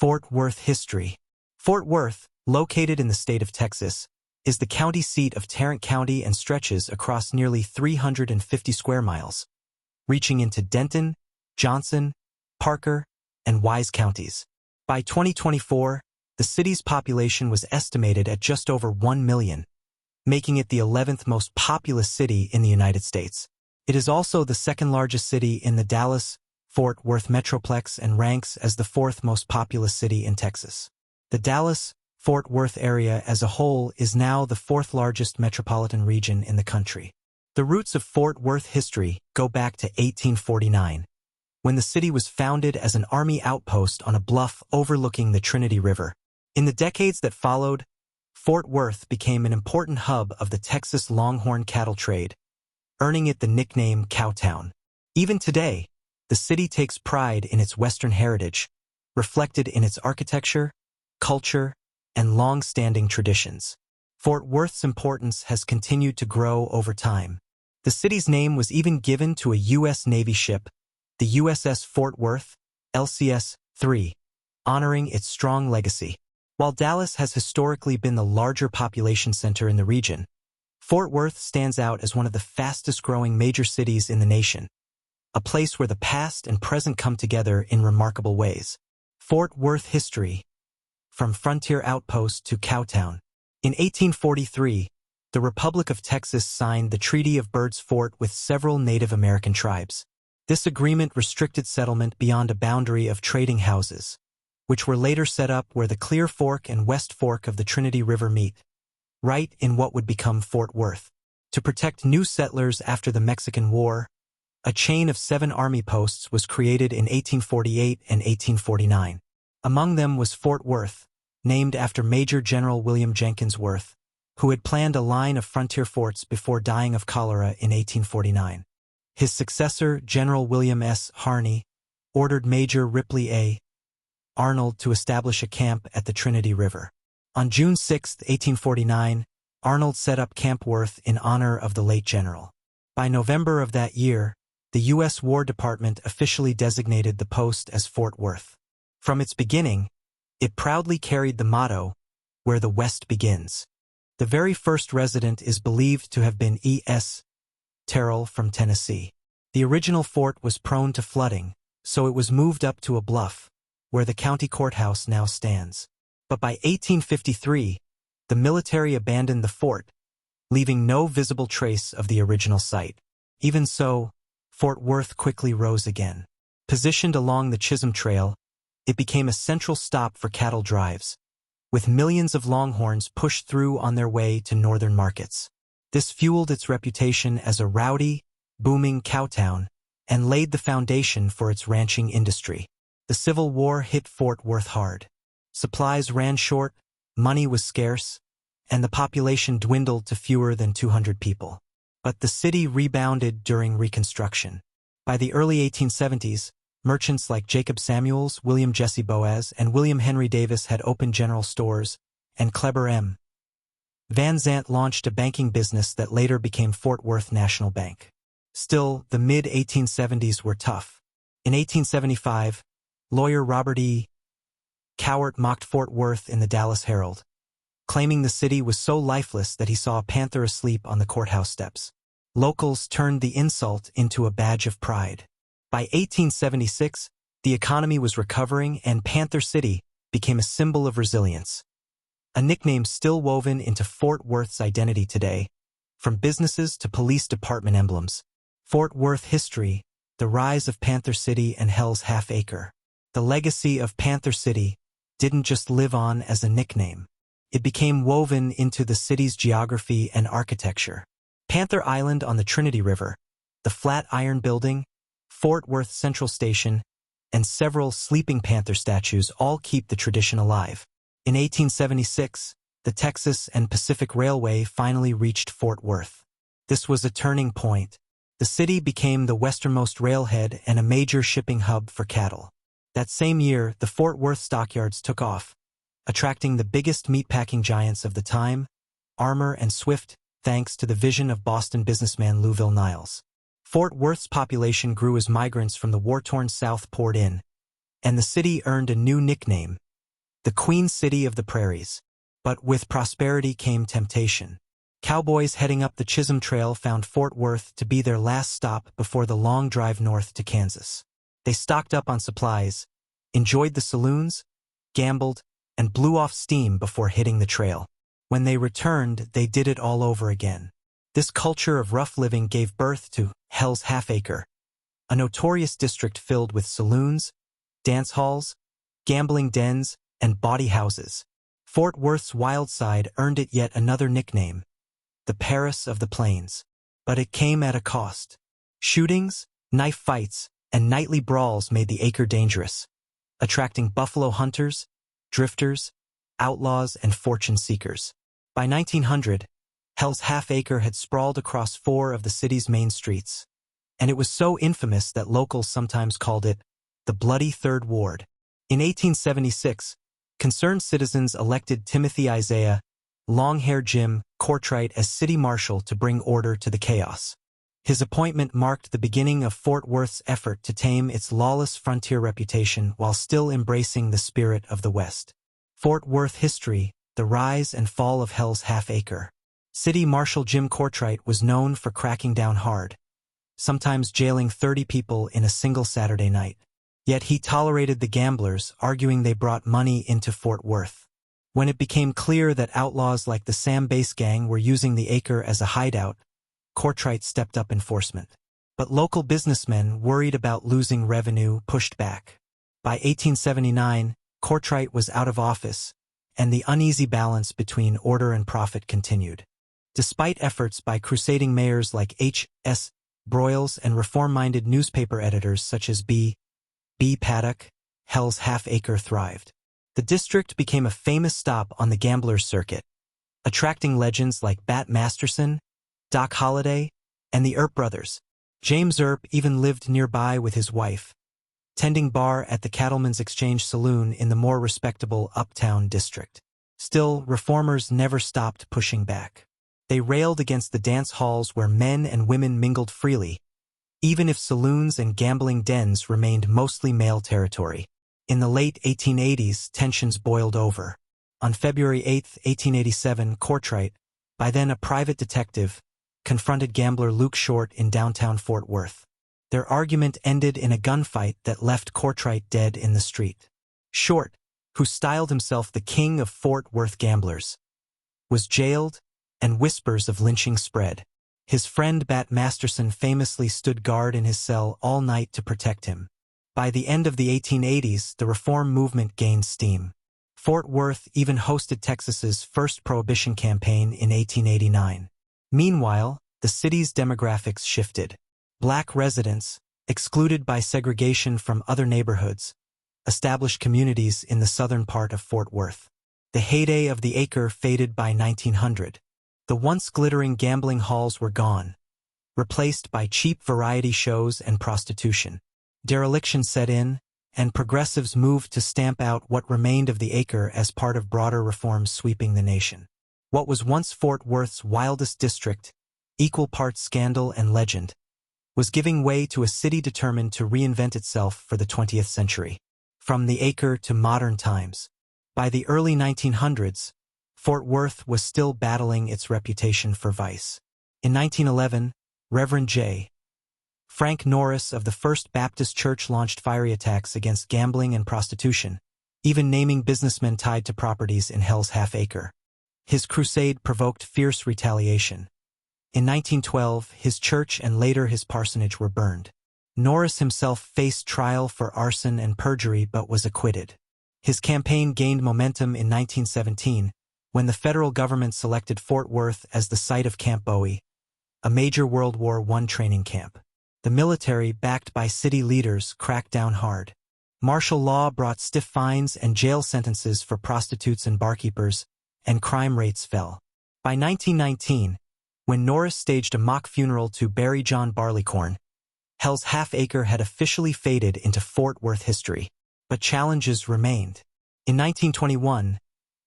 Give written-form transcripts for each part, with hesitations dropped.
Fort Worth history. Fort Worth, located in the state of Texas, is the county seat of Tarrant County and stretches across nearly 350 square miles, reaching into Denton, Johnson, Parker, and Wise counties. By 2024, the city's population was estimated at just over 1 million, making it the 11th most populous city in the United States. It is also the second largest city in the Dallas-Fort Worth metroplex and ranks as the fourth most populous city in Texas. The Dallas-Fort Worth area as a whole is now the fourth largest metropolitan region in the country. The roots of Fort Worth history go back to 1849, when the city was founded as an army outpost on a bluff overlooking the Trinity River. In the decades that followed, Fort Worth became an important hub of the Texas Longhorn cattle trade, earning it the nickname Cowtown. Even today, the city takes pride in its Western heritage, reflected in its architecture, culture, and long-standing traditions. Fort Worth's importance has continued to grow over time. The city's name was even given to a U.S. Navy ship, the USS Fort Worth, LCS-3, honoring its strong legacy. While Dallas has historically been the larger population center in the region, Fort Worth stands out as one of the fastest-growing major cities in the nation, a place where the past and present come together in remarkable ways. Fort Worth history. From frontier outpost to Cowtown. In 1843, the Republic of Texas signed the Treaty of Bird's Fort with several Native American tribes. This agreement restricted settlement beyond a boundary of trading houses, which were later set up where the Clear Fork and West Fork of the Trinity River meet, right in what would become Fort Worth. To protect new settlers after the Mexican War, a chain of 7 army posts was created in 1848 and 1849. Among them was Fort Worth, named after Major General William Jenkins Worth, who had planned a line of frontier forts before dying of cholera in 1849. His successor, General William S. Harney, ordered Major Ripley A. Arnold to establish a camp at the Trinity River. On June 6, 1849, Arnold set up Camp Worth in honor of the late general. By November of that year, the U.S. War Department officially designated the post as Fort Worth. From its beginning, it proudly carried the motto, "Where the West begins." The very first resident is believed to have been E.S. Terrell from Tennessee. The original fort was prone to flooding, so it was moved up to a bluff, where the county courthouse now stands. But by 1853, the military abandoned the fort, leaving no visible trace of the original site. Even so, Fort Worth quickly rose again. Positioned along the Chisholm Trail, it became a central stop for cattle drives, with millions of longhorns pushed through on their way to northern markets. This fueled its reputation as a rowdy, booming cowtown and laid the foundation for its ranching industry. The Civil War hit Fort Worth hard. Supplies ran short, money was scarce, and the population dwindled to fewer than 200 people. But the city rebounded during Reconstruction. By the early 1870s, merchants like Jacob Samuels, William Jesse Boaz, and William Henry Davis had opened general stores, and Kleber M. Van Zandt launched a banking business that later became Fort Worth National Bank. Still, the mid-1870s were tough. In 1875, lawyer Robert E. Cowart mocked Fort Worth in the Dallas Herald, claiming the city was so lifeless that he saw a panther asleep on the courthouse steps. Locals turned the insult into a badge of pride. By 1876, the economy was recovering and Panther City became a symbol of resilience, a nickname still woven into Fort Worth's identity today, from businesses to police department emblems. Fort Worth history, the rise of Panther City and Hell's Half-Acre. The legacy of Panther City didn't just live on as a nickname. It became woven into the city's geography and architecture. Panther Island on the Trinity River, the Flatiron Building, Fort Worth Central Station, and several sleeping panther statues all keep the tradition alive. In 1876, the Texas and Pacific Railway finally reached Fort Worth. This was a turning point. The city became the westernmost railhead and a major shipping hub for cattle. That same year, the Fort Worth stockyards took off, attracting the biggest meatpacking giants of the time, Armour and Swift, thanks to the vision of Boston businessman Louisville Niles. Fort Worth's population grew as migrants from the war-torn South poured in, and the city earned a new nickname, the queen city of the prairies. But with prosperity came temptation. Cowboys heading up the Chisholm Trail found Fort Worth to be their last stop before the long drive north to Kansas. They stocked up on supplies, enjoyed the saloons, gambled, and blew off steam before hitting the trail. When they returned, they did it all over again. This culture of rough living gave birth to Hell's Half-Acre, a notorious district filled with saloons, dance halls, gambling dens, and bawdy houses. Fort Worth's wild side earned it yet another nickname, the Paris of the Plains. But it came at a cost. Shootings, knife fights, and nightly brawls made the Acre dangerous, attracting buffalo hunters, drifters, outlaws, and fortune seekers. By 1900, Hell's Half-Acre had sprawled across 4 of the city's main streets, and it was so infamous that locals sometimes called it the Bloody Third Ward. In 1876, concerned citizens elected Timothy Isaiah Long-Hair Jim Courtright as city marshal to bring order to the chaos. His appointment marked the beginning of Fort Worth's effort to tame its lawless frontier reputation while still embracing the spirit of the West. Fort Worth history, the rise and fall of Hell's Half-Acre. City Marshal Jim Courtright was known for cracking down hard, sometimes jailing 30 people in a single Saturday night. Yet he tolerated the gamblers, arguing they brought money into Fort Worth. When it became clear that outlaws like the Sam Bass Gang were using the Acre as a hideout, Courtright stepped up enforcement. But local businessmen, worried about losing revenue, pushed back. By 1879, Courtright was out of office, and the uneasy balance between order and profit continued. Despite efforts by crusading mayors like H.S. Broyles and reform-minded newspaper editors such as B. Paddock, Hell's Half-Acre thrived. The district became a famous stop on the gamblers' circuit, attracting legends like Bat Masterson, Doc Holliday, and the Earp brothers. James Earp even lived nearby with his wife, tending bar at the Cattleman's Exchange Saloon in the more respectable Uptown district. Still, reformers never stopped pushing back. They railed against the dance halls where men and women mingled freely, even if saloons and gambling dens remained mostly male territory. In the late 1880s, tensions boiled over. On February 8, 1887, Courtright, by then a private detective, confronted gambler Luke Short in downtown Fort Worth. Their argument ended in a gunfight that left Courtright dead in the street. Short, who styled himself the king of Fort Worth gamblers, was jailed, and whispers of lynching spread. His friend Bat Masterson famously stood guard in his cell all night to protect him. By the end of the 1880s, the reform movement gained steam. Fort Worth even hosted Texas's first prohibition campaign in 1889. Meanwhile, the city's demographics shifted. Black residents, excluded by segregation from other neighborhoods, established communities in the southern part of Fort Worth. The heyday of the Acre faded by 1900. The once glittering gambling halls were gone, replaced by cheap variety shows and prostitution. Dereliction set in, and progressives moved to stamp out what remained of the Acre as part of broader reforms sweeping the nation. What was once Fort Worth's wildest district, equal parts scandal and legend, was giving way to a city determined to reinvent itself for the 20th century. From the Acre to modern times. By the early 1900s, Fort Worth was still battling its reputation for vice. In 1911, Reverend J. Frank Norris of the First Baptist Church launched fiery attacks against gambling and prostitution, even naming businessmen tied to properties in Hell's Half-Acre. His crusade provoked fierce retaliation. In 1912, his church and later his parsonage were burned. Norris himself faced trial for arson and perjury but was acquitted. His campaign gained momentum in 1917, when the federal government selected Fort Worth as the site of Camp Bowie, a major World War I training camp. The military, backed by city leaders, cracked down hard. Martial law brought stiff fines and jail sentences for prostitutes and barkeepers, and crime rates fell. By 1919, when Norris staged a mock funeral to bury John Barleycorn, Hell's Half-Acre had officially faded into Fort Worth history. But challenges remained. In 1921,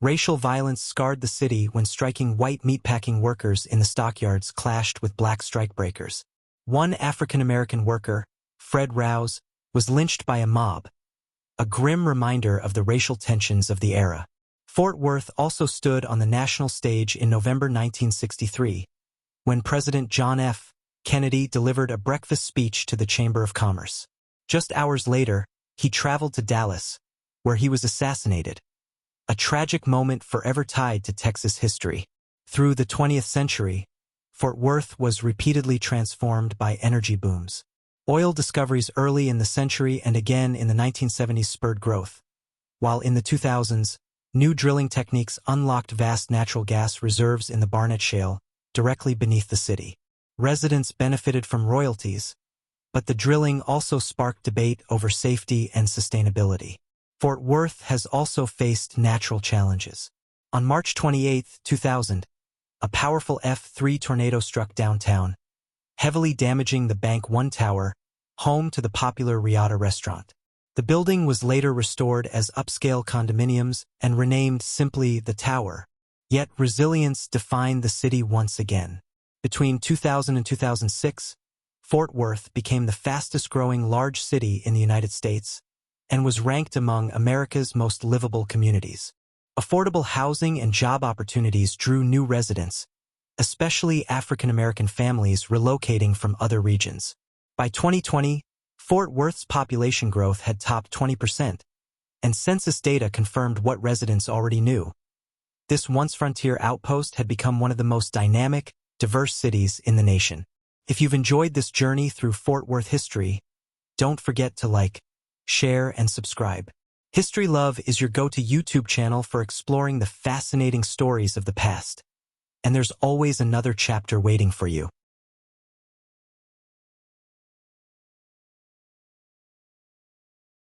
racial violence scarred the city when striking white meatpacking workers in the stockyards clashed with black strikebreakers. One African-American worker, Fred Rouse, was lynched by a mob, a grim reminder of the racial tensions of the era. Fort Worth also stood on the national stage in November 1963, when President John F. Kennedy delivered a breakfast speech to the Chamber of Commerce. Just hours later, he traveled to Dallas, where he was assassinated, a tragic moment forever tied to Texas history. Through the 20th century, Fort Worth was repeatedly transformed by energy booms. Oil discoveries early in the century and again in the 1970s spurred growth, while in the 2000s, new drilling techniques unlocked vast natural gas reserves in the Barnett Shale, directly beneath the city. Residents benefited from royalties, but the drilling also sparked debate over safety and sustainability. Fort Worth has also faced natural challenges. On March 28, 2000, a powerful F3 tornado struck downtown, heavily damaging the Bank 1 Tower, home to the popular Riata restaurant. The building was later restored as upscale condominiums and renamed simply the Tower. Yet resilience defined the city once again. Between 2000 and 2006, Fort Worth became the fastest-growing large city in the United States and was ranked among America's most livable communities. Affordable housing and job opportunities drew new residents, especially African-American families relocating from other regions. By 2020, Fort Worth's population growth had topped 20%, and census data confirmed what residents already knew. This once-frontier outpost had become one of the most dynamic, diverse cities in the nation. If you've enjoyed this journey through Fort Worth history, don't forget to like, share, and subscribe. History Love is your go-to YouTube channel for exploring the fascinating stories of the past. And there's always another chapter waiting for you.